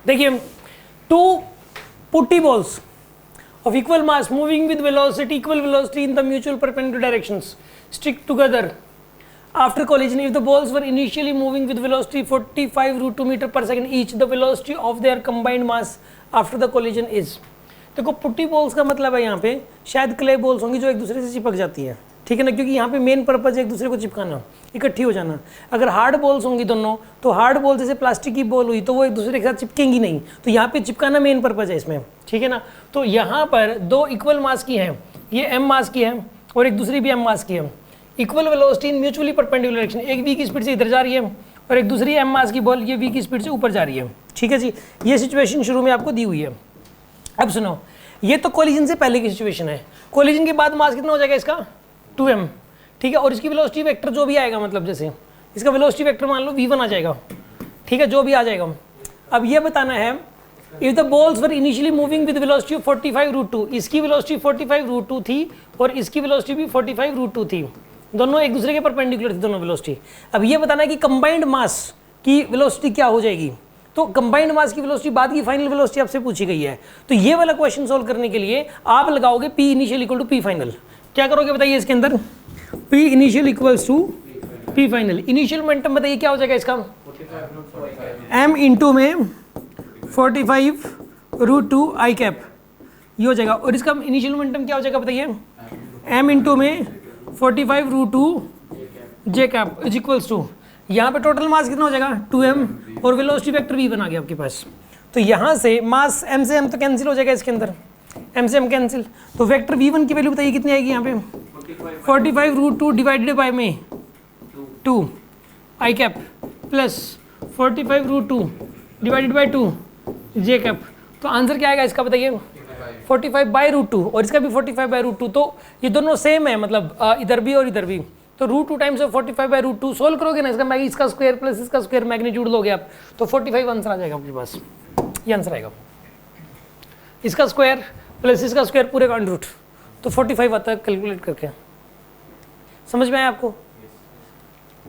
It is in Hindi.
देखिए, two putty balls of equal mass moving with velocity equal velocity in the mutual perpendicular directions stick together after collision. If the balls were initially moving with velocity 45 √2 meter per second each, the velocity of their combined mass after the collision is. देखो पुट्टी बॉल्स का मतलब है यहाँ पे शायद क्ले बॉल्स होंगी जो एक दूसरे से चिपक जाती है, ठीक है ना, क्योंकि यहाँ पे मेन पर्पज है एक दूसरे को चिपकाना, इकट्ठी हो जाना। अगर हार्ड बॉल्स होंगी दोनों, तो हार्ड बॉल जैसे प्लास्टिक की बॉल हुई तो वो एक दूसरे के साथ चिपकेंगी नहीं, तो यहाँ पे चिपकाना मेन पर्पज है इसमें, ठीक है ना। तो यहाँ पर दो इक्वल मास की हैं, ये m मास की है और एक दूसरी भी m मास की है, इक्वल वेलोसिटी इन म्यूचुअली परपेंडिकुलर डायरेक्शन, एक v की स्पीड से इधर जा रही है और एक दूसरी m मास की बॉल ये v की स्पीड से ऊपर जा रही है, ठीक है जी। ये सिचुएशन शुरू में आपको दी हुई है। अब सुनो, ये तो कोलिजन से पहले की सिचुएशन है, कोलिजन के बाद मास कितना हो जाएगा इसका 2m, ठीक है, और इसकी वेलोसिटी वेक्टर जो भी आएगा, मतलब जैसे इसका वेलोसिटी वेक्टर मान लो v1 आ जाएगा, ठीक है, जो भी आ जाएगा। अब ये बताना है if the balls were initially moving with velocity of 45 √2, इसकी वेलोसिटी 45 √2 थी और इसकी वेलोसिटी भी 45 √2 थी, दोनों एक दूसरे के परपेंडिकुलर थी दोनों वेलोसिटी। अब ये बताना है कि कंबाइंड मास की वेलोसिटी क्या हो जाएगी, तो कंबाइंड मास की वेलोसिटी बाद की फाइनल वेलोसिटी आपसे पूछी गई है। तो ये वाला क्वेश्चन सोल्व करने के लिए आप लगाओगे P initial equal to P final. क्या करोगे बताइए इसके अंदर, P initial equals to P final. Initial momentum बताइए क्या हो जाएगा इसका, m इंटू में 45 √2 i कैप, ये हो जाएगा। और इसका इनिशियल मोमेंटम क्या हो जाएगा बताइए, m इंटू में 45 √2 j cap is equals to, यहाँ पे टोटल मास कितना हो जाएगा 2m और वेलोसिटी वेक्टर v बना गया आपके पास। तो यहाँ से मास m से m तो कैंसिल हो जाएगा इसके अंदर, m से m कैंसिल, तो वेक्टर v1 की वैल्यू बताइए कितनी आएगी यहाँ पे 45 √2 डिवाइडेड बाय में 2 i cap plus 45 √2 divided by 2 j cap. तो आंसर क्या आएगा इसका बताइए 45/√2 और इसका भी 45/√2, तो ये दोनों सेम है, मतलब इधर भी और इधर भी, तो √2 टाइम्स 45/√2 सोल्व करोगे ना, इसका स्क्वायर प्लस इसका स्क्वायर मैग्नीट्यूड लोगे आप, तो 45 आंसर आ जाएगा आपके पास, ये आंसर आएगा। इसका स्क्वायर प्लस इसका स्क्वायर पूरे का अंडर रूट, तो 45 आता है कैलकुलेट करके। समझ में आया आपको?